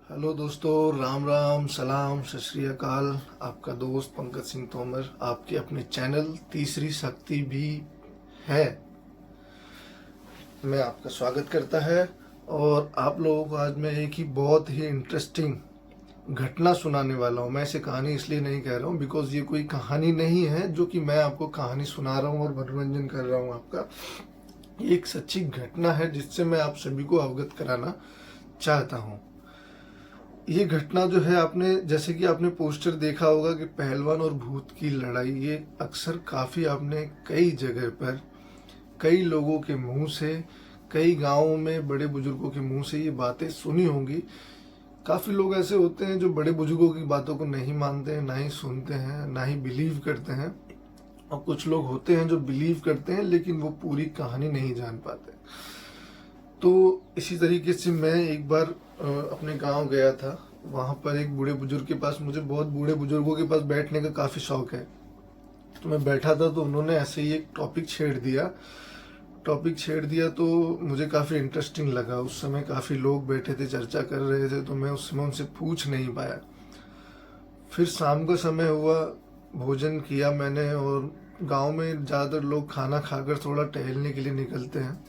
Hello दोस्तों, राम राम, सलाम, सत श्री अकाल। आपका दोस्त पंकज सिंह तोमर आपके अपने चैनल तीसरी शक्ति भी है मैं आपका स्वागत करता है। और आप लोगों को आज मैं एक ही बहुत ही इंटरेस्टिंग घटना सुनाने वाला हूँ। मैं इसे कहानी इसलिए नहीं कह रहा हूँ बिकॉज ये कोई कहानी नहीं है जो कि मैं आपको कहानी सुना रहा हूँ और मनोरंजन कर रहा हूँ आपका। ये एक सच्ची घटना है जिससे मैं आप सभी को अवगत कराना चाहता हूँ। ये घटना जो है, आपने जैसे कि आपने पोस्टर देखा होगा कि पहलवान और भूत की लड़ाई, ये अक्सर काफ़ी आपने कई जगह पर कई लोगों के मुंह से, कई गांवों में बड़े बुजुर्गों के मुंह से ये बातें सुनी होंगी। काफ़ी लोग ऐसे होते हैं जो बड़े बुजुर्गों की बातों को नहीं मानते हैं, ना ही सुनते हैं, ना ही बिलीव करते हैं। और कुछ लोग होते हैं जो बिलीव करते हैं लेकिन वो पूरी कहानी नहीं जान पाते। तो इसी तरीके से मैं एक बार अपने गांव गया था। वहाँ पर एक बूढ़े बुजुर्ग के पास, मुझे बहुत बूढ़े बुजुर्गों के पास बैठने का काफ़ी शौक है। तो मैं बैठा था तो उन्होंने ऐसे ही एक टॉपिक छेड़ दिया तो मुझे काफ़ी इंटरेस्टिंग लगा। उस समय काफ़ी लोग बैठे थे, चर्चा कर रहे थे, तो मैं उस समय उनसे पूछ नहीं पाया। फिर शाम का समय हुआ, भोजन किया मैंने, और गांव में ज़्यादातर लोग खाना खाकर थोड़ा टहलने के लिए निकलते हैं।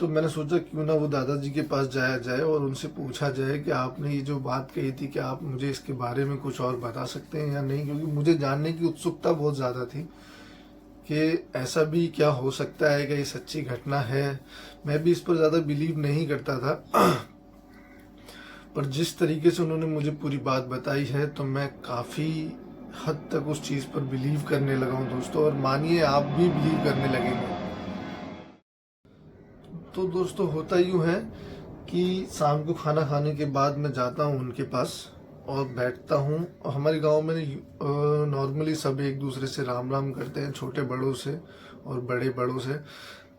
तो मैंने सोचा क्यों ना वो दादाजी के पास जाया जाए और उनसे पूछा जाए कि आपने ये जो बात कही थी कि आप मुझे इसके बारे में कुछ और बता सकते हैं या नहीं, क्योंकि मुझे जानने की उत्सुकता बहुत ज़्यादा थी कि ऐसा भी क्या हो सकता है कि ये सच्ची घटना है। मैं भी इस पर ज़्यादा बिलीव नहीं करता था पर जिस तरीके से उन्होंने मुझे पूरी बात बताई है तो मैं काफ़ी हद तक उस चीज़ पर बिलीव करने लगा हूँ दोस्तों, और मानिए आप भी बिलीव करने लगेंगे। तो दोस्तों, होता यूँ है कि शाम को खाना खाने के बाद मैं जाता हूँ उनके पास और बैठता हूँ। और हमारे गांव में नॉर्मली सब एक दूसरे से राम राम करते हैं, छोटे बड़ों से और बड़े बड़ों से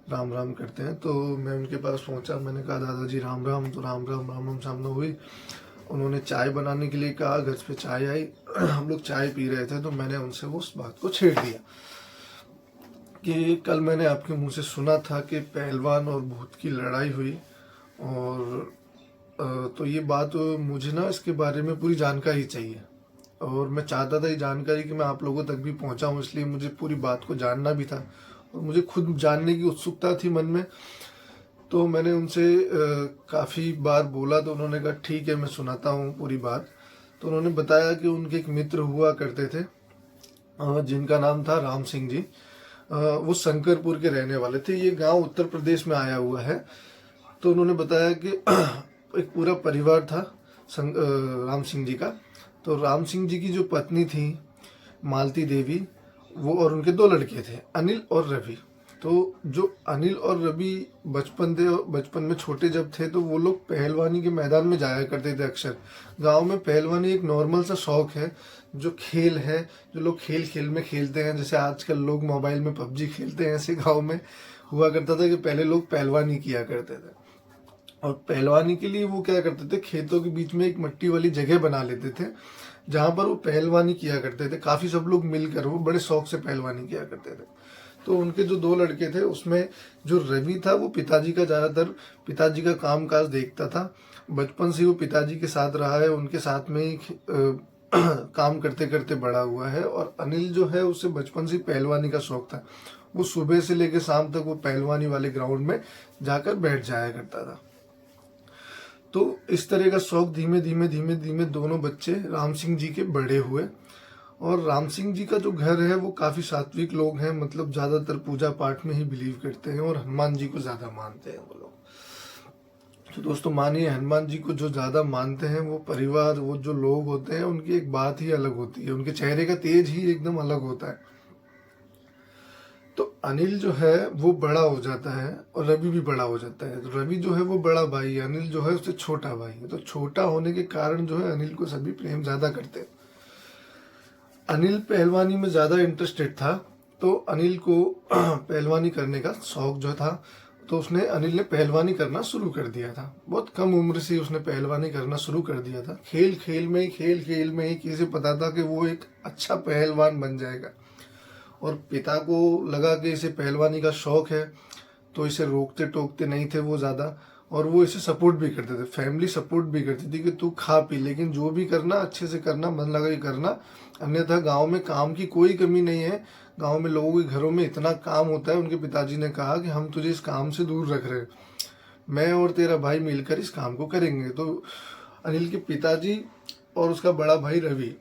राम राम करते हैं। तो मैं उनके पास पहुँचा, मैंने कहा दादाजी राम राम। तो राम राम राम राम सामने हुई। उन्होंने चाय बनाने के लिए कहा, घर पे चाय आई। हम लोग चाय पी रहे थे तो मैंने उनसे वो उस बात को छेड़ दिया कि कल मैंने आपके मुंह से सुना था कि पहलवान और भूत की लड़ाई हुई। और तो ये बात मुझे ना इसके बारे में पूरी जानकारी चाहिए, और मैं चाहता था ये जानकारी कि मैं आप लोगों तक भी पहुंचाऊं, इसलिए मुझे पूरी बात को जानना भी था और मुझे खुद जानने की उत्सुकता थी मन में। तो मैंने उनसे काफ़ी बार बोला तो उन्होंने कहा ठीक है मैं सुनाता हूँ पूरी बात। तो उन्होंने बताया कि उनके एक मित्र हुआ करते थे जिनका नाम था राम सिंह जी। वो शंकरपुर के रहने वाले थे। ये गांव उत्तर प्रदेश में आया हुआ है। तो उन्होंने बताया कि एक पूरा परिवार था राम सिंह जी का। तो राम सिंह जी की जो पत्नी थी मालती देवी, वो और उनके दो लड़के थे, अनिल और रवि। तो जो अनिल और रवि बचपन में छोटे जब थे तो वो लोग पहलवानी के मैदान में जाया करते थे अक्सर। गांव में पहलवानी एक नॉर्मल सा शौक है, जो खेल है, जो लोग खेल खेल में खेलते हैं। जैसे आजकल लोग मोबाइल में पबजी खेलते हैं, ऐसे गाँव में हुआ करता था कि पहले लोग पहलवानी किया करते थे। और पहलवानी के लिए वो क्या करते थे, खेतों के बीच में एक मट्टी वाली जगह बना लेते थे जहाँ पर वो पहलवानी किया करते थे। काफ़ी सब लोग मिलकर वो बड़े शौक से पहलवानी किया करते थे। तो उनके जो दो लड़के थे उसमें जो रवि था वो पिताजी का काम काज देखता था। बचपन से वो पिताजी के साथ रहा है, उनके साथ में ही काम करते करते बड़ा हुआ है। और अनिल जो है उसे बचपन से पहलवानी का शौक था। वो सुबह से लेकर शाम तक वो पहलवानी वाले ग्राउंड में जाकर बैठ जाया करता था। तो इस तरह का शौक धीमे धीमे धीमे धीमे दोनों बच्चे राम सिंह जी के बड़े हुए। और राम सिंह जी का जो घर है वो काफ़ी सात्विक लोग हैं, मतलब ज़्यादातर पूजा पाठ में ही बिलीव करते हैं और हनुमान जी को ज़्यादा मानते हैं वो लोग। तो दोस्तों मानिए, हनुमान जी को जो ज़्यादा मानते हैं वो परिवार, वो जो लोग होते हैं, उनकी एक बात ही अलग होती है, उनके चेहरे का तेज ही एकदम अलग होता है। तो अनिल जो है वो बड़ा हो जाता है और रवि भी बड़ा हो जाता है। तो रवि जो है वो बड़ा भाई है, अनिल जो है उससे छोटा भाई है। तो छोटा होने के कारण जो है अनिल को सभी प्रेम ज़्यादा करते हैं। अनिल पहलवानी में ज़्यादा इंटरेस्टेड था, तो अनिल को पहलवानी करने का शौक जो था, तो अनिल ने पहलवानी करना शुरू कर दिया था। बहुत कम उम्र से उसने पहलवानी करना शुरू कर दिया था। खेल खेल में ही किसे पता था कि वो एक अच्छा पहलवान बन जाएगा। और पिता को लगा कि इसे पहलवानी का शौक है तो इसे रोकते टोकते नहीं थे वो ज़्यादा। और वो इसे सपोर्ट भी करते थे, फैमिली सपोर्ट भी करती थी कि तू खा पी, लेकिन जो भी करना अच्छे से करना, मन लगा के करना, अन्यथा गांव में काम की कोई कमी नहीं है। गांव में लोगों के घरों में इतना काम होता है। उनके पिताजी ने कहा कि हम तुझे इस काम से दूर रख रहे हैं, मैं और तेरा भाई मिलकर इस काम को करेंगे। तो अनिल के पिताजी और उसका बड़ा भाई रवि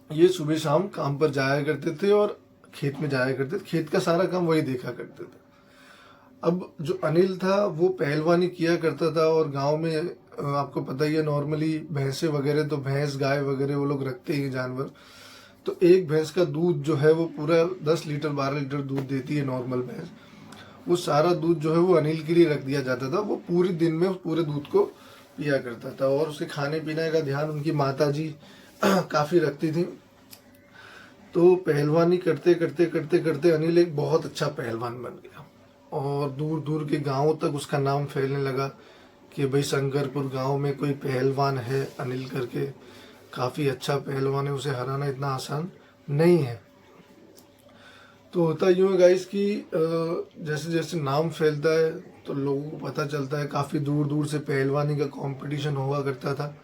ये सुबह शाम काम पर जाया करते थे और खेत में जाया करते थे, खेत का सारा काम वही देखा करते थे। अब जो अनिल था वो पहलवानी किया करता था, और गांव में आपको पता ही है नॉर्मली भैंसे वगैरह, तो भैंस गाय वगैरह वो लोग रखते ही जानवर। तो एक भैंस का दूध जो है वो पूरा 10 लीटर 12 लीटर दूध देती है नॉर्मल भैंस। वो सारा दूध जो है वो अनिल के लिए रख दिया जाता था। वो पूरे दिन में पूरे दूध को पिया करता था, और उसके खाने पीने का ध्यान उनकी माता जी काफ़ी रखती थी। तो पहलवानी करते करते करते करते अनिल एक बहुत अच्छा पहलवान बन गया, और दूर दूर के गांवों तक उसका नाम फैलने लगा कि भाई शंकरपुर गांव में कोई पहलवान है अनिल करके, काफ़ी अच्छा पहलवान है, उसे हराना इतना आसान नहीं है। तो होता यूँ है गाइस कि जैसे जैसे नाम फैलता है तो लोगों को पता चलता है, काफ़ी दूर दूर से पहलवानी का कंपटीशन हुआ करता था।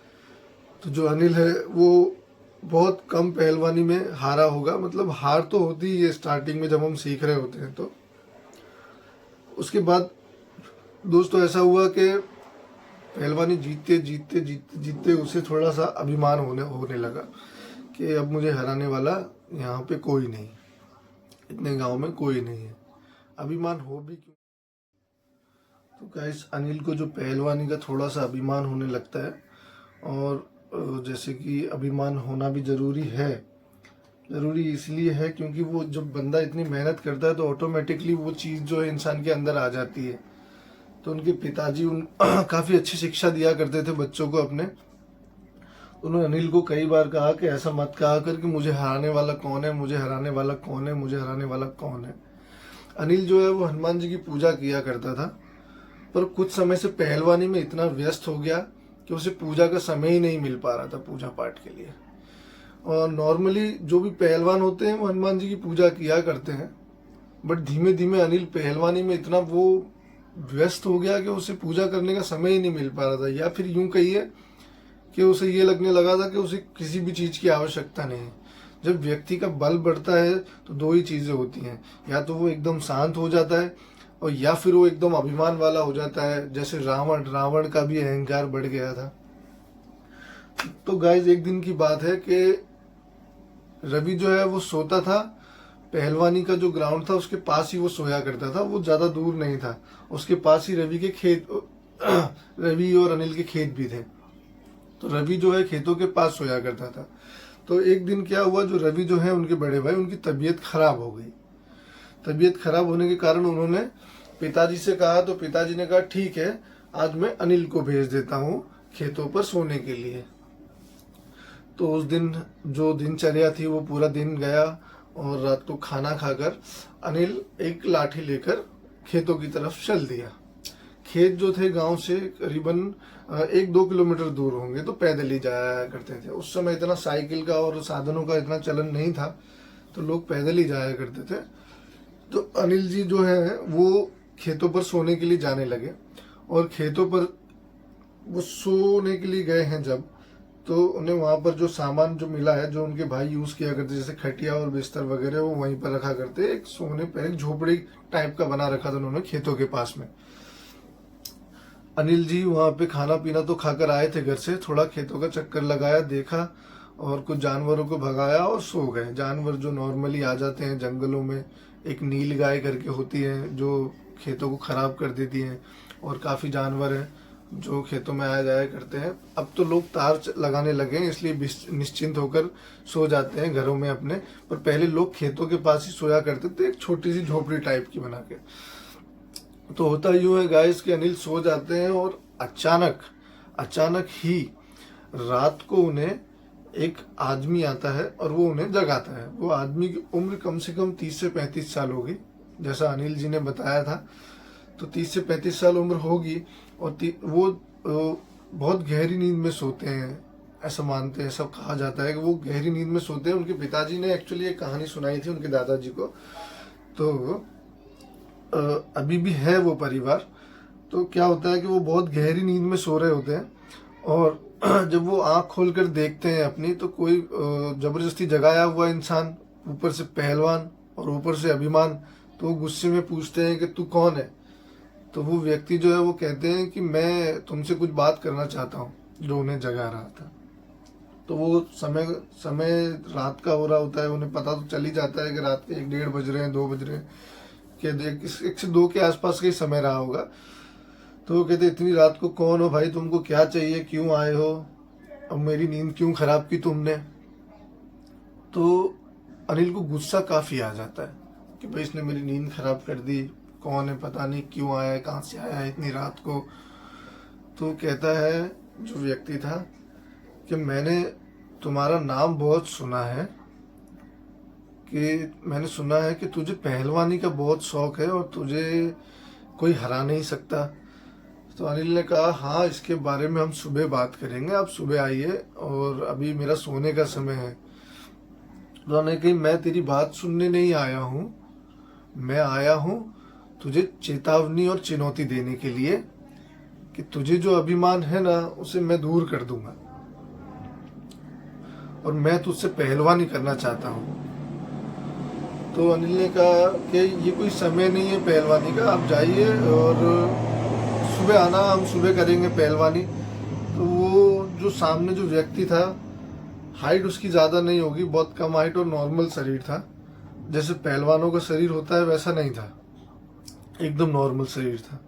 तो जो अनिल है वो बहुत कम पहलवानी में हारा होगा, मतलब हार तो होती ही है स्टार्टिंग में जब हम सीख रहे होते हैं। तो उसके बाद दोस्तों ऐसा हुआ कि पहलवानी जीतते जीतते जीतते जीतते उसे थोड़ा सा अभिमान होने लगा कि अब मुझे हराने वाला यहाँ पे कोई नहीं, इतने गांव में कोई नहीं है। अभिमान हो भी क्यों। तो गाइस अनिल को जो पहलवानी का थोड़ा सा अभिमान होने लगता है, और जैसे कि अभिमान होना भी ज़रूरी है, ज़रूरी इसलिए है क्योंकि वो जब बंदा इतनी मेहनत करता है तो ऑटोमेटिकली वो चीज़ जो है इंसान के अंदर आ जाती है। तो उनके पिताजी काफ़ी अच्छी शिक्षा दिया करते थे बच्चों को अपने। उन्होंने अनिल को कई बार कहा कि ऐसा मत कहा कर कि मुझे हराने वाला कौन है, मुझे हराने वाला कौन है, मुझे हराने वाला कौन है। अनिल जो है वो हनुमान जी की पूजा किया करता था, पर कुछ समय से पहलवानी में इतना व्यस्त हो गया कि उसे पूजा का समय ही नहीं मिल पा रहा था पूजा पाठ के लिए। और नॉर्मली जो भी पहलवान होते हैं वो हनुमान जी की पूजा किया करते हैं, बट धीमे धीमे अनिल पहलवानी में इतना वो व्यस्त हो गया कि उसे पूजा करने का समय ही नहीं मिल पा रहा था, या फिर यूं कहिए कि उसे ये लगने लगा था कि उसे किसी भी चीज़ की आवश्यकता नहीं है। जब व्यक्ति का बल बढ़ता है तो दो ही चीज़ें होती हैं, या तो वो एकदम शांत हो जाता है, और या फिर वो एकदम अभिमान वाला हो जाता है। जैसे रावण का भी अहंकार बढ़ गया था। तो गाइज एक दिन की बात है कि रवि जो है वो सोता था, पहलवानी का जो ग्राउंड था उसके पास ही वो सोया करता था, वो ज़्यादा दूर नहीं था, उसके पास ही रवि के खेत रवि और अनिल के खेत भी थे। तो रवि जो है खेतों के पास सोया करता था। तो एक दिन क्या हुआ, जो रवि जो है उनके बड़े भाई, उनकी तबीयत खराब हो गई। तबीयत खराब होने के कारण उन्होंने पिताजी से कहा, तो पिताजी ने कहा ठीक है आज मैं अनिल को भेज देता हूँ खेतों पर सोने के लिए। तो उस दिन जो दिनचर्या थी वो पूरा दिन गया, और रात को खाना खाकर अनिल एक लाठी लेकर खेतों की तरफ चल दिया। खेत जो थे गांव से करीबन 1-2 किलोमीटर दूर होंगे, तो पैदल ही जाया करते थे। उस समय इतना साइकिल का और साधनों का इतना चलन नहीं था, तो लोग पैदल ही जाया करते थे। तो अनिल जी जो है वो खेतों पर सोने के लिए जाने लगे, और खेतों पर वो सोने के लिए गए हैं जब, तो उन्हें वहाँ पर जो सामान जो मिला है, जो उनके भाई यूज़ किया करते जैसे खटिया और बिस्तर वगैरह, वो वहीं पर रखा करते। एक सोने पर एक झोपड़ी टाइप का बना रखा था उन्होंने खेतों के पास में। अनिल जी वहाँ पे खाना पीना तो खाकर आए थे घर से, थोड़ा खेतों का चक्कर लगाया, देखा और कुछ जानवरों को भगाया और सो गए। जानवर जो नॉर्मली आ जाते हैं जंगलों में, एक नील गाय करके होती है जो खेतों को खराब कर देती हैं, और काफ़ी जानवर हैं जो खेतों में आया जाया करते हैं। अब तो लोग तार लगाने लगे हैं, इसलिए निश्चिंत होकर सो जाते हैं घरों में अपने, पर पहले लोग खेतों के पास ही सोया करते थे, एक छोटी सी झोपड़ी टाइप की बना के। तो होता यूँ है गाइस कि अनिल सो जाते हैं, और अचानक ही रात को उन्हें एक आदमी आता है और वो उन्हें जगाता है। वो आदमी की उम्र कम से कम 30 से 35 साल होगी, जैसा अनिल जी ने बताया था। तो 30 से 35 साल उम्र होगी, और वो बहुत गहरी नींद में सोते हैं, ऐसा मानते हैं, सब कहा जाता है कि वो गहरी नींद में सोते हैं। उनके पिताजी ने एक्चुअली एक कहानी सुनाई थी उनके दादाजी को। तो अभी भी है वो परिवार, तो क्या होता है कि वो बहुत गहरी नींद में सो रहे होते हैं, और जब वो आँख खोल कर देखते हैं अपनी, तो कोई जबरदस्ती जगाया हुआ इंसान, ऊपर से पहलवान और ऊपर से अभिमान, तो वो गुस्से में पूछते हैं कि तू कौन है। तो वो व्यक्ति जो है वो कहते हैं कि मैं तुमसे कुछ बात करना चाहता हूँ, जो उन्हें जगा रहा था। तो वो समय समय रात का हो रहा होता है, उन्हें पता तो चल ही जाता है कि रात के 1-1:30 बज रहे हैं, 2 बज रहे हैं, कि 1 से 2 के आसपास का ही समय रहा होगा। तो वो कहते इतनी रात को कौन हो भाई, तुमको क्या चाहिए, क्यों आए हो, अब मेरी नींद क्यों खराब की तुमने। तो अनिल को गुस्सा काफ़ी आ जाता है कि भाई इसने मेरी नींद खराब कर दी, कौन है, पता नहीं क्यों आया है, कहाँ से आया है इतनी रात को। तो कहता है जो व्यक्ति था कि मैंने तुम्हारा नाम बहुत सुना है, कि मैंने सुना है कि तुझे पहलवानी का बहुत शौक है और तुझे कोई हरा नहीं सकता। तो अनिल ने कहा हाँ, इसके बारे में हम सुबह बात करेंगे, आप सुबह आइए, और अभी मेरा सोने का समय है। तो उन्होंने कही मैं तेरी बात सुनने नहीं आया हूँ, मैं आया हूँ तुझे चेतावनी और चुनौती देने के लिए, कि तुझे जो अभिमान है ना उसे मैं दूर कर दूंगा, और मैं तुझसे पहलवानी करना चाहता हूँ। तो अनिल ने कहा कि ये कोई समय नहीं है पहलवानी का, आप जाइए और सुबह आना, हम सुबह करेंगे पहलवानी। तो वो जो सामने जो व्यक्ति था, हाइट उसकी ज़्यादा नहीं होगी, बहुत कम हाइट और नॉर्मल शरीर था, जैसे पहलवानों का शरीर होता है वैसा नहीं था, एकदम नॉर्मल शरीर था।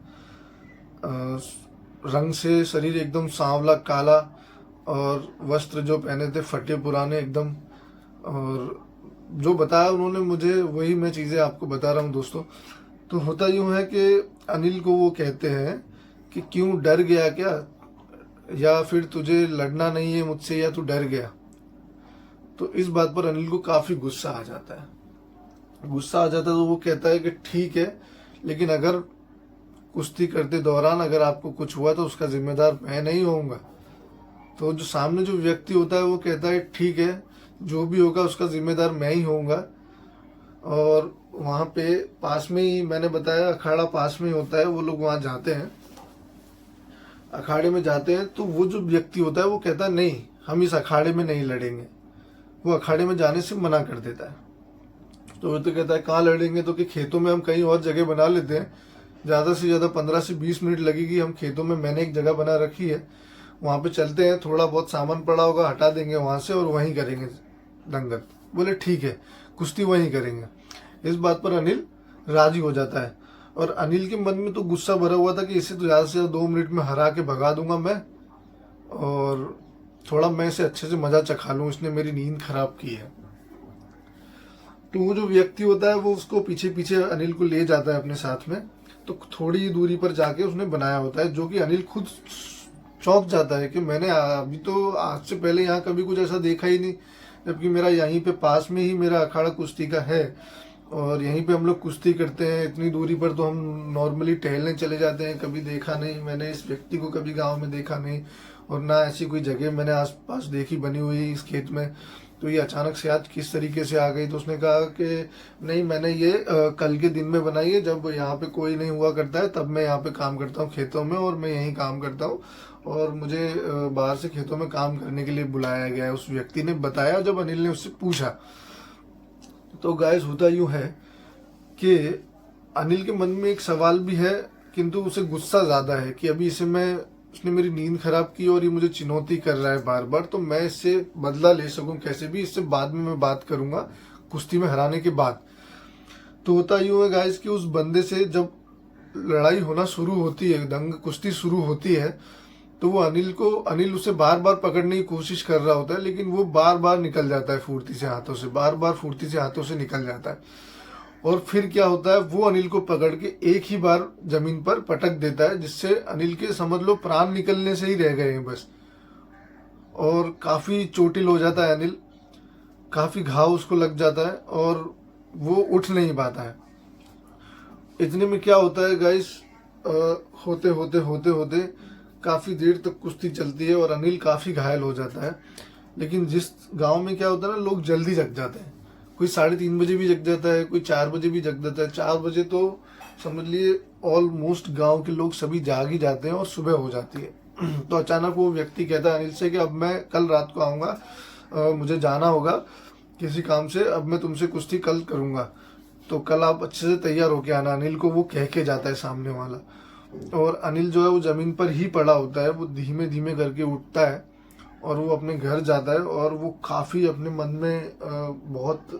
रंग से शरीर एकदम सांवला काला, और वस्त्र जो पहने थे फटे पुराने एकदम। और जो बताया उन्होंने मुझे वही मैं चीज़ें आपको बता रहा हूँ दोस्तों। तो होता यूँ है कि अनिल को वो कहते हैं कि क्यों, डर गया क्या, या फिर तुझे लड़ना नहीं है मुझसे, या तू डर गया। तो इस बात पर अनिल को काफ़ी गुस्सा आ जाता है। गुस्सा आ जाता है तो वो कहता है कि ठीक है, लेकिन अगर कुश्ती करते दौरान अगर आपको कुछ हुआ तो उसका जिम्मेदार मैं नहीं होऊंगा। तो जो सामने जो व्यक्ति होता है वो कहता है ठीक है, जो भी होगा उसका जिम्मेदार मैं ही होऊंगा। और वहाँ पे पास में ही, मैंने बताया अखाड़ा पास में ही होता है, वो लोग वहाँ जाते हैं, अखाड़े में जाते हैं। तो वो जो व्यक्ति होता है वो कहता है नहीं, हम इस अखाड़े में नहीं लड़ेंगे, वो अखाड़े में जाने से मना कर देता है। तो वो तो कहता है कहाँ लड़ेंगे, तो कि खेतों में हम कहीं और जगह बना लेते हैं, ज़्यादा से ज़्यादा 15 से 20 मिनट लगेगी, हम खेतों में मैंने एक जगह बना रखी है, वहाँ पे चलते हैं, थोड़ा बहुत सामान पड़ा होगा हटा देंगे वहाँ से और वहीं करेंगे दंगल। बोले ठीक है, कुश्ती वहीं करेंगे। इस बात पर अनिल राजी हो जाता है, और अनिल के मन में तो गुस्सा भरा हुआ था कि इसे तो ज़्यादा से ज़्यादा 2 मिनट में हरा के भगा दूंगा मैं, और थोड़ा मैं इसे अच्छे से मज़ा चखा लूँ, इसने मेरी नींद खराब की है। तो वो जो व्यक्ति होता है वो उसको पीछे पीछे अनिल को ले जाता है अपने साथ में। तो थोड़ी दूरी पर जाके उसने बनाया होता है, जो कि अनिल खुद चौंक जाता है कि मैंने अभी तो आज से पहले यहाँ कभी कुछ ऐसा देखा ही नहीं, जबकि मेरा यहीं पे पास में ही मेरा अखाड़ा कुश्ती का है, और यहीं पे हम लोग कुश्ती करते हैं। इतनी दूरी पर तो हम नॉर्मली टहलने चले जाते हैं, कभी देखा नहीं मैंने इस व्यक्ति को, कभी गांव में देखा नहीं, और ना ऐसी कोई जगह मैंने आसपास देखी बनी हुई इस खेत में। तो ये अचानक से आज किस तरीके से आ गई। तो उसने कहा कि नहीं, मैंने ये कल के दिन में बनाई है, जब यहाँ पे कोई नहीं हुआ करता है तब मैं यहाँ पे काम करता हूँ खेतों में, और मैं यहीं काम करता हूँ, और मुझे बाहर से खेतों में काम करने के लिए बुलाया गया है, उस व्यक्ति ने बताया जब अनिल ने उससे पूछा। तो गाइस होता यूँ है कि अनिल के मन में एक सवाल भी है, किंतु उसे गुस्सा ज़्यादा है कि अभी उसने मेरी नींद खराब की और ये मुझे चुनौती कर रहा है बार बार, तो मैं इससे बदला ले सकूं कैसे भी, इससे बाद में मैं बात करूंगा कुश्ती में हराने के बाद। तो होता यूँ है गाइस कि उस बंदे से जब लड़ाई होना शुरू होती है, दंग कुश्ती शुरू होती है, तो वो अनिल उसे बार बार पकड़ने की कोशिश कर रहा होता है, लेकिन वो बार बार निकल जाता है फुर्ती से हाथों से, बार बार फुर्ती से हाथों से निकल जाता है। और फिर क्या होता है, वो अनिल को पकड़ के एक ही बार जमीन पर पटक देता है, जिससे अनिल के समझ लो प्राण निकलने से ही रह गए हैं बस। और काफ़ी चोटिल हो जाता है अनिल, काफ़ी घाव उसको लग जाता है और वो उठ नहीं पाता है। इतने में क्या होता है गाइस, होते होते होते होते काफ़ी देर तक कुश्ती चलती है और अनिल काफ़ी घायल हो जाता है। लेकिन जिस गांव में क्या होता है ना, लोग जल्दी जग जाते हैं, कोई 3:30 बजे भी जग जाता है, कोई 4 बजे भी जग जाता है। 4 बजे तो समझ लिए ऑलमोस्ट गांव के लोग सभी जाग ही जाते हैं और सुबह हो जाती है। तो अचानक वो व्यक्ति कहता है अनिल से कि अब मैं कल रात को आऊँगा, मुझे जाना होगा किसी काम से, अब मैं तुमसे कुश्ती कल करूँगा, तो कल आप अच्छे से तैयार होके आना। अनिल को वो कह के जाता है सामने वाला। और अनिल जो है वो ज़मीन पर ही पड़ा होता है, वो धीमे धीमे करके उठता है और वो अपने घर जाता है। और वो काफ़ी अपने मन में बहुत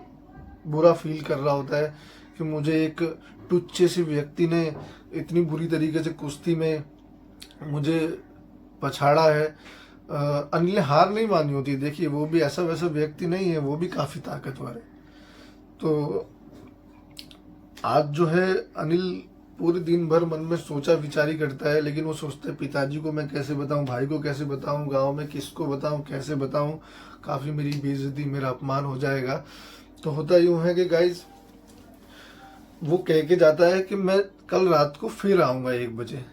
बुरा फील कर रहा होता है कि मुझे एक टुच्चे से व्यक्ति ने इतनी बुरी तरीके से कुश्ती में मुझे पछाड़ा है। अनिल ने हार नहीं मानी होती, देखिए वो भी ऐसा वैसा व्यक्ति नहीं है, वो भी काफ़ी ताकतवर है। तो आज जो है अनिल पूरे दिन भर मन में सोचा विचारी करता है, लेकिन वो सोचता है पिताजी को मैं कैसे बताऊं, भाई को कैसे बताऊं, गांव में किसको बताऊं, कैसे बताऊं, काफ़ी मेरी बेइज्जती, मेरा अपमान हो जाएगा। तो होता यूं है कि गाइज वो कह के जाता है कि मैं कल रात को फिर आऊँगा 1 बजे।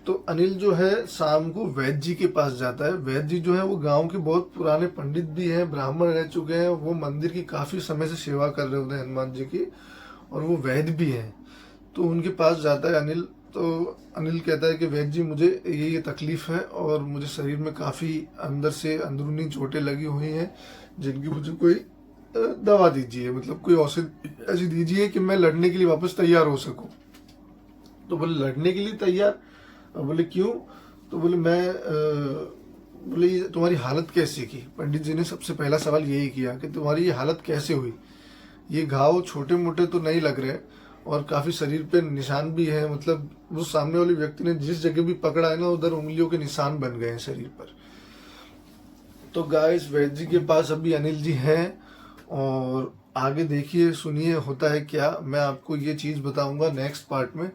तो अनिल जो है शाम को वैद्य जी के पास जाता है। वैद्य जी जो है वो गांव के बहुत पुराने पंडित भी हैं, ब्राह्मण रह चुके हैं, वो मंदिर की काफ़ी समय से सेवा कर रहे होते हैं हनुमान जी की, और वो वैद्य भी हैं। तो उनके पास जाता है अनिल। तो अनिल कहता है कि वैद्य जी मुझे ये तकलीफ़ है और मुझे शरीर में काफ़ी अंदर से अंदरूनी चोटें लगी हुई हैं, जिनकी मुझे कोई दवा दीजिए, मतलब कोई औषधि ऐसी दीजिए कि मैं लड़ने के लिए वापस तैयार हो सकूं। तो बोले लड़ने के लिए तैयार? बोले क्यों? तो बोले मैं बोले ये तुम्हारी हालत कैसे की? पंडित जी ने सबसे पहला सवाल यही किया कि तुम्हारी ये हालत कैसे हुई? ये घाव छोटे मोटे तो नहीं लग रहे और काफ़ी शरीर पे निशान भी है, मतलब वो सामने वाले व्यक्ति ने जिस जगह भी पकड़ा है ना उधर उंगलियों के निशान बन गए हैं शरीर पर। तो गाइस वैद्य जी के पास अभी अनिल जी हैं और आगे देखिए सुनिए होता है क्या। मैं आपको ये चीज़ बताऊंगा नेक्स्ट पार्ट में,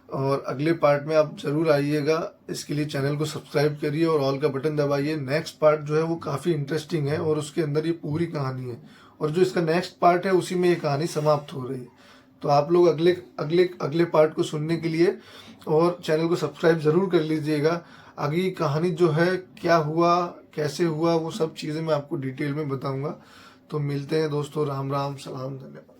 और अगले पार्ट में आप जरूर आइएगा। इसके लिए चैनल को सब्सक्राइब करिए और ऑल का बटन दबाइए। नेक्स्ट पार्ट जो है वो काफ़ी इंटरेस्टिंग है और उसके अंदर ये पूरी कहानी है, और जो इसका नेक्स्ट पार्ट है उसी में ये कहानी समाप्त हो रही है। तो आप लोग अगले अगले अगले पार्ट को सुनने के लिए और चैनल को सब्सक्राइब ज़रूर कर लीजिएगा। आगे कहानी जो है क्या हुआ, कैसे हुआ, वो सब चीज़ें मैं आपको डिटेल में बताऊँगा। तो मिलते हैं दोस्तों, राम राम, सलाम, धन्यवाद।